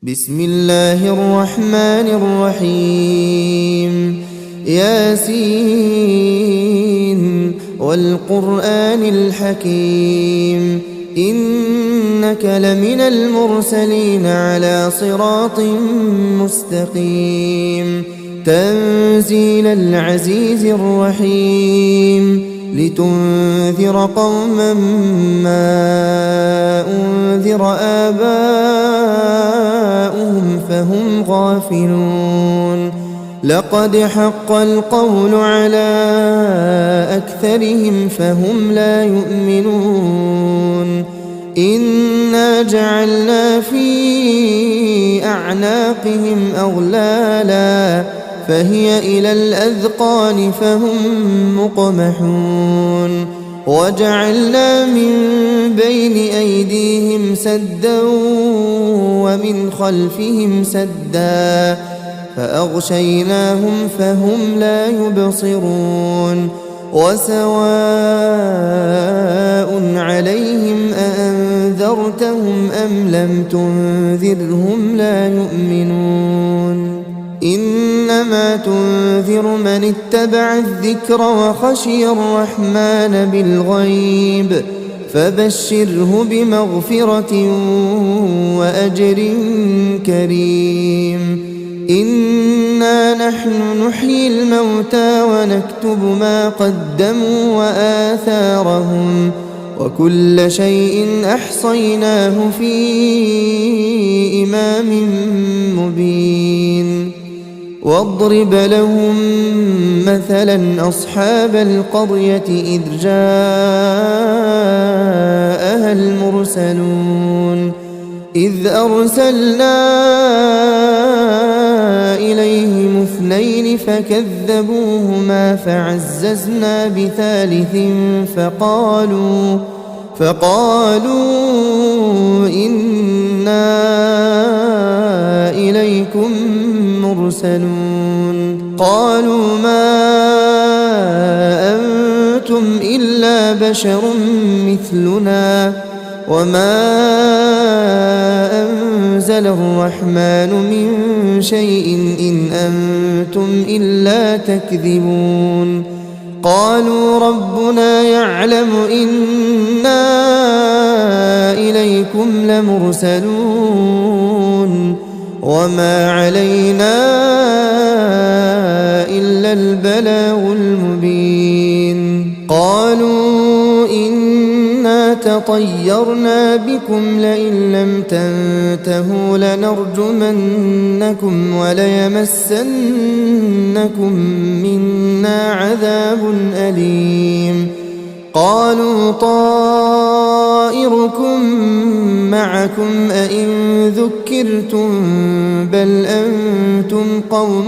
بسم الله الرحمن الرحيم ياسين والقرآن الحكيم إنك لمن المرسلين على صراط مستقيم تنزيل العزيز الرحيم لتنذر قوما ما أنذر آباؤهم فهم غافلون لقد حق القول على أكثرهم فهم لا يؤمنون إنا جعلنا في أعناقهم أغلالا فهي إلى الأذقان فهم مقمحون وجعلنا من بين أيديهم سدا ومن خلفهم سدا فأغشيناهم فهم لا يبصرون وسواء عليهم أأنذرتهم أم لم تنذرهم لا يؤمنون إنما تنذر من اتبع الذكر وخشي الرحمن بالغيب فبشره بمغفرة وأجر كريم إنا نحن نحيي الموتى ونكتب ما قدموا وآثارهم وكل شيء أحصيناه في إمام مبين واضرب لهم مثلا أصحاب القرية إذ جاءها المرسلون إذ أرسلنا إليهم اثنين فكذبوهما فعززنا بثالث فقالوا إنا إليكم مرسلون قالوا ما أنتم إلا بشر مثلنا وما أنزل الرحمن من شيء إن أنتم إلا تكذبون قالوا ربنا يعلم إنا إليكم لمرسلون وما علينا إلا البلاغ المبين قالوا إنا تطيرنا بكم لئن لم تنتهوا لنرجمنكم وليمسنكم منا عذاب أليم قالوا طائركم معكم أئن ذكرتم بل أنتم قوم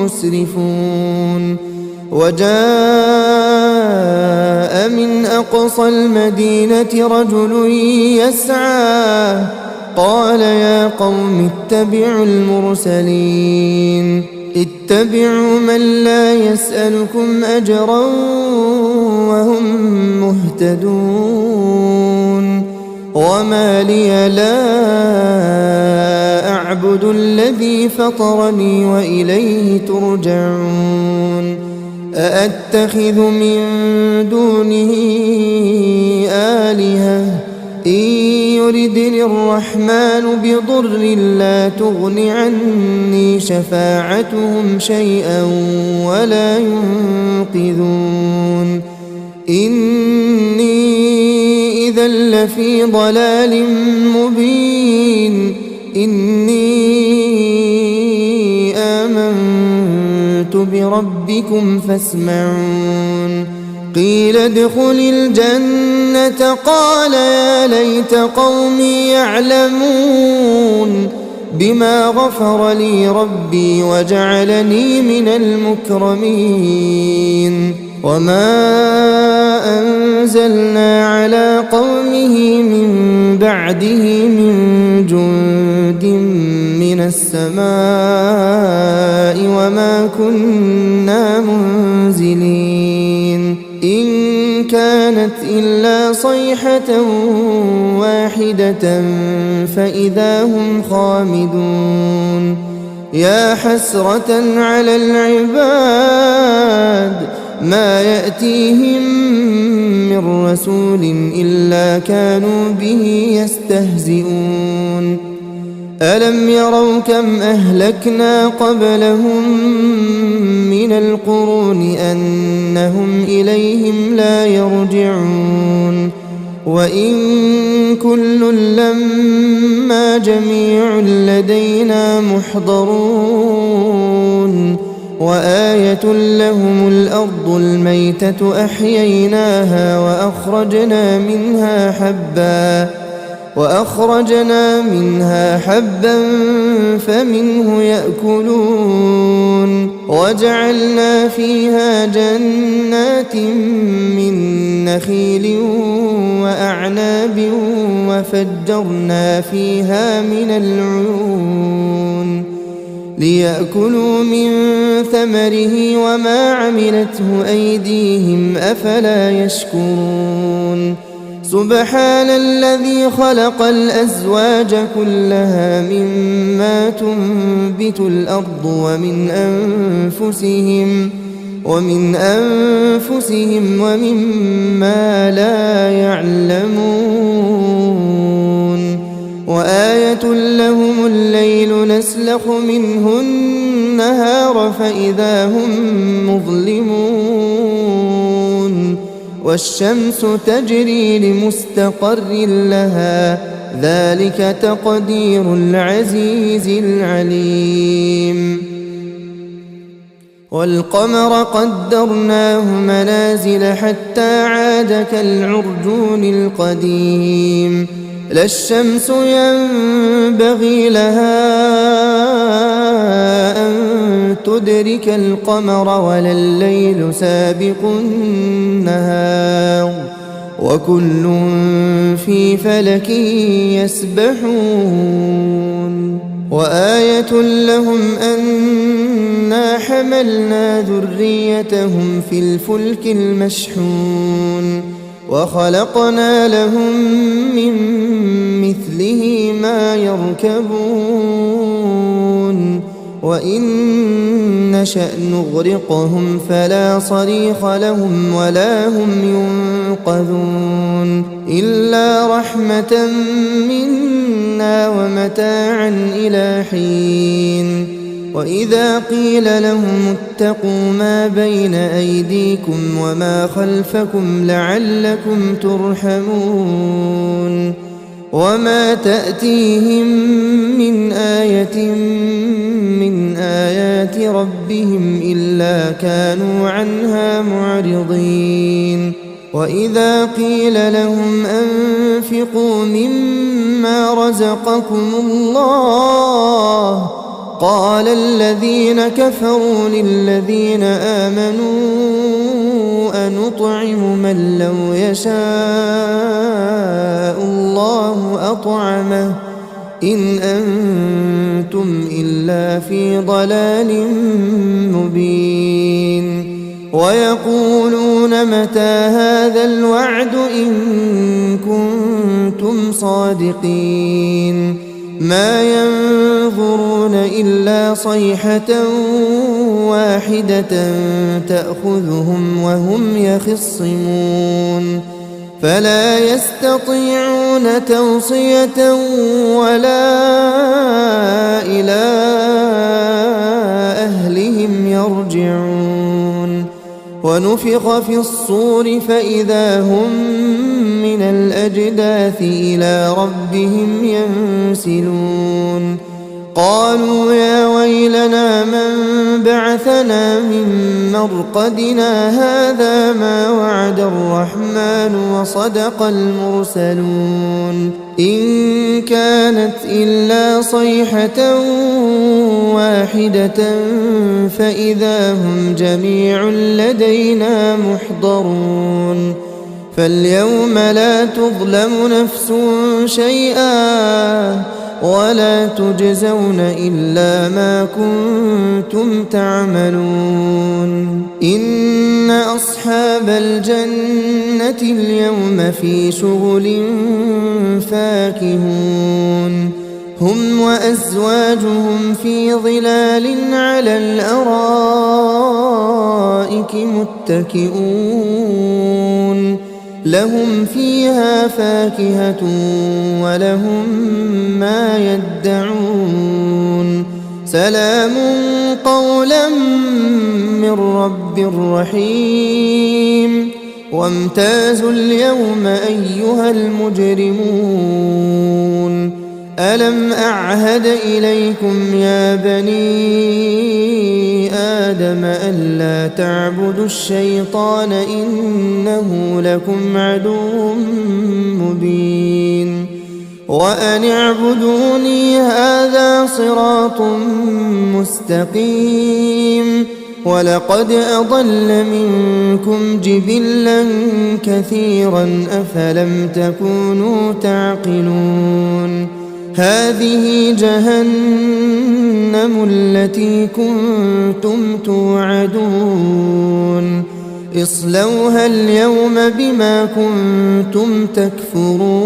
مسرفون وجاء من أقصى المدينة رجل يسعى قال يا قوم اتبعوا المرسلين اتبعوا من لا يسألكم أجرا وهم مهتدون وما لي لا أعبد الذي فطرني وإليه ترجعون أأتخذ من دونه آلهة إن يردني الرحمن بضر لا تغن عني شفاعتهم شيئا ولا ينقذون إني إذا لفي ضلال مبين إني آمنت بربكم فاسمعون قيل ادخل الجنة قال يا ليت قومي يعلمون بما غفر لي ربي وجعلني من المكرمين وما أنزلنا على قومه من بعده من جند من السماء وما كنا منزلين إن كانت إلا صيحة واحدة فإذا هم خامدون يا حسرة على العباد ما يأتيهم من رسول إلا كانوا به يستهزئون ألم يروا كم أهلكنا قبلهم من القرون أنهم إليهم لا يرجعون وإن كل لما جميع لدينا محضرون وآية لهم الأرض الميتة أحييناها وأخرجنا منها حبا فمنه يأكلون وجعلنا فيها جنات من نخيل وأعناب وفجرنا فيها من العيون ليأكلوا من ثمره وما عملته أيديهم أفلا يشكرون سبحان الذي خلق الأزواج كلها مما تنبت الأرض ومن أنفسهم ومما لا يعلمون وآية لهم الليل نسلخ منه النهار فإذا هم مظلمون والشمس تجري لمستقر لها ذلك تقدير العزيز العليم والقمر قدرناه منازل حتى عاد كالعرجون القديم لا الشمس ينبغي لها أن تدرك القمر ولا الليل سابق النهار وكل في فلك يسبحون وآية لهم أنا حملنا ذريتهم في الفلك المشحون وخلقنا لهم من مثله ما يركبون وإن نشأ نغرقهم فلا صريخ لهم ولا هم ينقذون إلا رحمة منا ومتاعا إلى حين وإذا قيل لهم اتقوا ما بين أيديكم وما خلفكم لعلكم ترحمون وما تأتيهم من آية من آيات ربهم إلا كانوا عنها معرضين وإذا قيل لهم أنفقوا مما رزقكم الله قال الذين كفروا للذين آمنوا أنطعم من لو يشاء الله أطعمه إن أنتم إلا في ضلال مبين ويقولون متى هذا الوعد إن كنتم صادقين ما ينظرون إلا صيحة واحدة تأخذهم وهم يخصمون فلا يستطيعون توصية ولا إلى أهلهم يرجعون ونفخ في الصور فإذا هم من الأجداث إلى ربهم ينسلون قالوا يا ويلنا من بعثنا من مرقدنا هذا ما وعد الرحمن وصدق المرسلون إن كانت إلا صيحة واحدة فإذا هم جميع لدينا محضرون فاليوم لا تظلم نفس شيئا ولا تجزون إلا ما كنتم تعملون إن أصحاب الجنة اليوم في شغل فاكهون هم وأزواجهم في ظلال على الأرائك متكئون لهم فيها فاكهة ولهم ما يدعون سلام قولا من رب رحيم وامتازوا اليوم أيها المجرمون ألم أعهد إليكم يا بني آدم ألا تعبدوا الشيطان إنه لكم عدو مبين وأن اعبدوني هذا صراط مستقيم ولقد أضل منكم جبلا كثيرا أفلم تكونوا تعقلون هذه جهنم التي كنتم توعدون اصلوها اليوم بما كنتم تكفرون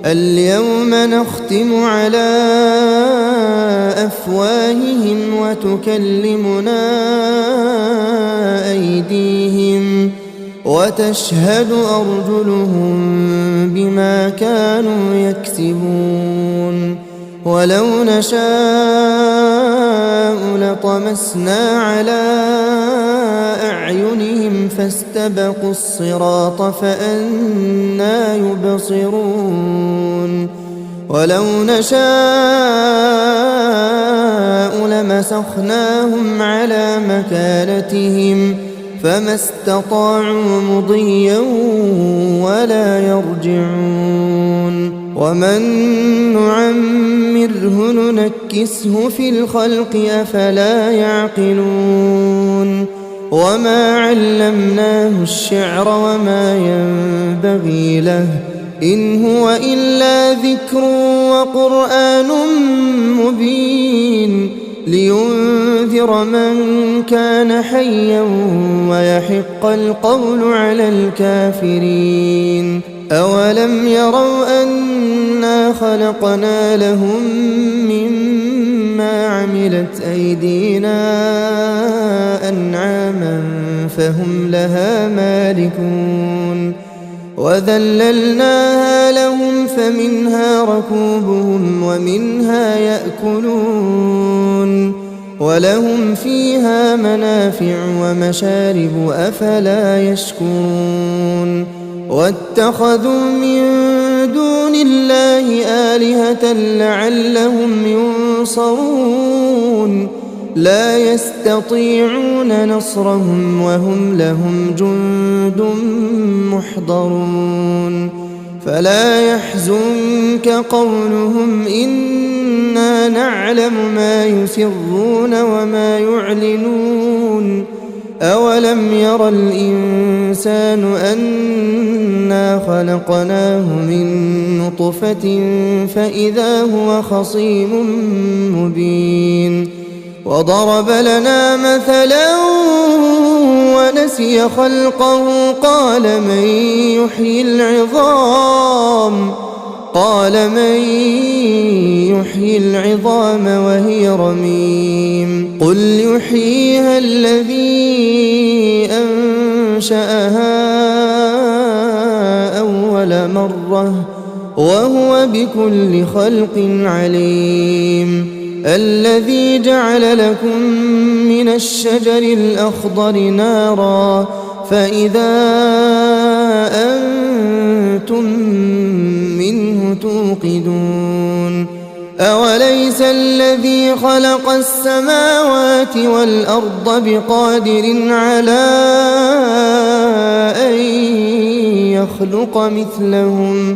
اليوم نختم على أفواههم وتكلمنا أيديهم وتشهد أرجلهم بما كانوا يكسبون ولو نشاء لطمسنا على أعينهم فاستبقوا الصراط فأنى يبصرون ولو نشاء لمسخناهم على مكانتهم فما استطاعوا مضيا ولا يرجعون ومن نعمره ننكسه في الخلق أفلا يعقلون وما علمناه الشعر وما ينبغي له إن هو إلا ذكر وقرآن مبين لينذر من كان حيا ويحق القول على الكافرين أولم يروا أنا خلقنا لهم مما عملت أيدينا أنعاما فهم لها مالكون وذللناها لهم فمنها ركوبهم ومنها يأكلون ولهم فيها منافع ومشارب أفلا يشكرون واتخذوا من دون الله آلهة لعلهم ينصرون لا يستطيعون نصرهم وهم لهم جند محضرون فلا يحزنك قولهم إنا نعلم ما يسرون وما يعلنون أولم ير الإنسان أنا خلقناه من نطفة فإذا هو خصيم مبين وضرب لنا مثلا ونسي خلقه قال من يحيي العظام وهي رميم قل يحييها الذي أنشأها أول مرة وهو بكل خلق عليم الذي جعل لكم من الشجر الأخضر نارا فإذا أنتم منه توقدون أوليس الذي خلق السماوات والأرض بقادر على أن يخلق مثلهم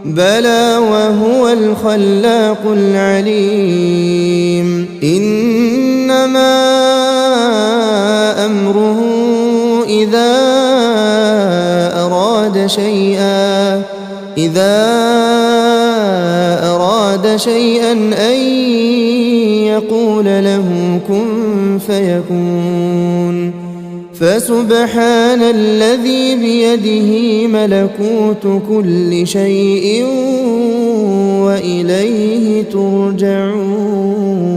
بلى وهو الخلاق العليم إنما أمره إذا أراد أراد شيئا أن يقول له كن فيكون فسبحان الذي بيده ملكوت كل شيء وإليه ترجعون